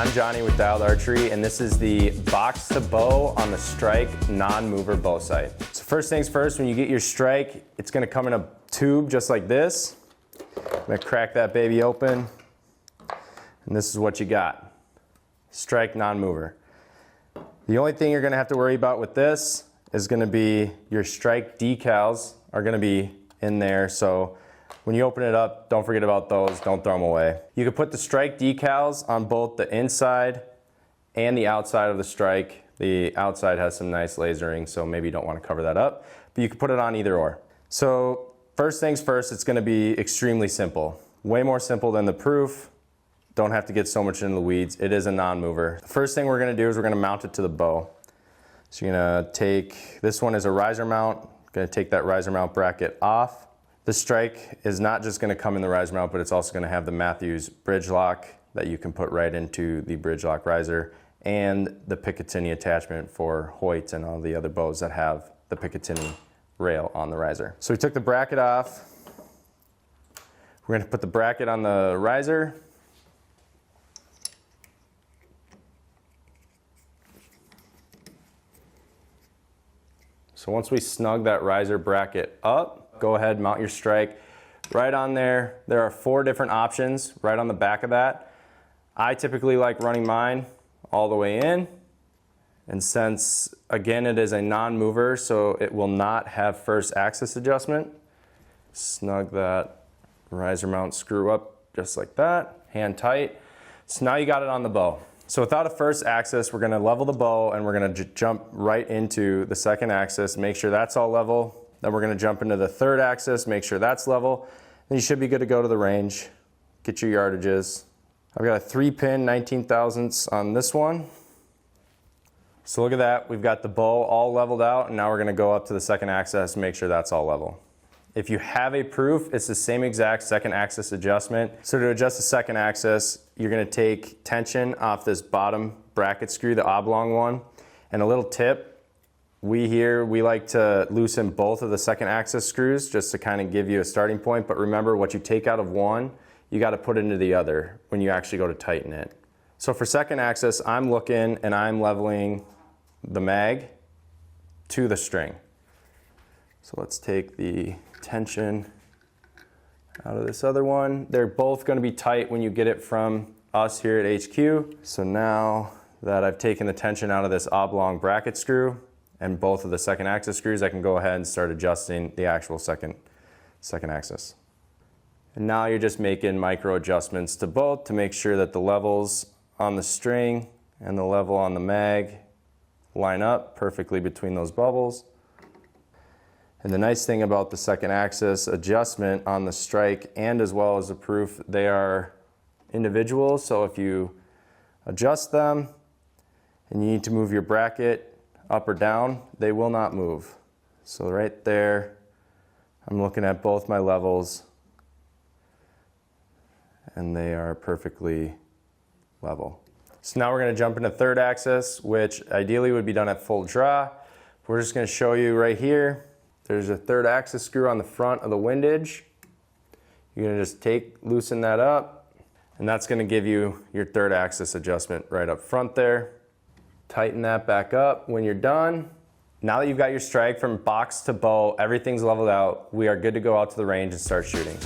I'm Johnny with Dialed Archery, and this is the box to bow on the strike non-mover bow sight. So first things first, when you get your strike, it's gonna come in a tube just like this. I'm gonna crack that baby open, and this is what you got. Strike non-mover. The only thing you're gonna have to worry about with this is gonna be your strike decals are gonna be in there, so when you open it up, don't forget about those, don't throw them away. You can put the strike decals on both the inside and the outside of the strike. The outside has some nice lasering, so maybe you don't want to cover that up, but you can put it on either or. So first things first, it's gonna be extremely simple. Way more simple than the proof. Don't have to get so much into the weeds. It is a non-mover. The first thing we're gonna do is we're gonna mount it to the bow. So you're gonna take, this one is a riser mount. Gonna take that riser mount bracket off. The strike is not just going to come in the riser mount, but it's also going to have the Matthews bridge lock that you can put right into the bridge lock riser, and the Picatinny attachment for Hoyt and all the other bows that have the Picatinny rail on the riser. So we took the bracket off. We're going to put the bracket on the riser. So once we snug that riser bracket up, go ahead, mount your strike right on there. There are 4 different options right on the back of that. I typically like running mine all the way in. And since, again, it is a non-mover, so it will not have first axis adjustment, snug that riser mount screw up just like that, hand tight. So now you got it on the bow. So without a first axis, we're gonna level the bow and we're gonna jump right into the second axis, make sure that's all level. Then we're gonna jump into the third axis, make sure that's level. Then you should be good to go to the range. Get your yardages. I've got a 3-pin 19 thousandths on this one. So look at that, we've got the bow all leveled out, and now we're gonna go up to the second axis and make sure that's all level. If you have a proof, it's the same exact second axis adjustment. So to adjust the second axis, you're gonna take tension off this bottom bracket screw, the oblong one, and a little tip. We like to loosen both of the second axis screws just to kind of give you a starting point, but remember, what you take out of one, you got to put into the other when you actually go to tighten it. So for second axis, I'm looking and I'm leveling the mag to the string. So let's take the tension out of this other one. They're both going to be tight when you get it from us here at HQ. So now that I've taken the tension out of this oblong bracket screw and both of the second axis screws, I can go ahead and start adjusting the actual second axis. And now you're just making micro adjustments to both to make sure that the levels on the string and the level on the mag line up perfectly between those bubbles. And the nice thing about the second axis adjustment on the strike and as well as the proof, they are individual. So if you adjust them and you need to move your bracket up or down, they will not move. So right there, I'm looking at both my levels and they are perfectly level. So now we're gonna jump into third axis, which ideally would be done at full draw. We're just gonna show you right here. There's a third axis screw on the front of the windage. You're gonna just loosen that up, and that's gonna give you your third axis adjustment right up front there. Tighten that back up when you're done. Now that you've got your strike from box to bow, everything's leveled out, we are good to go out to the range and start shooting.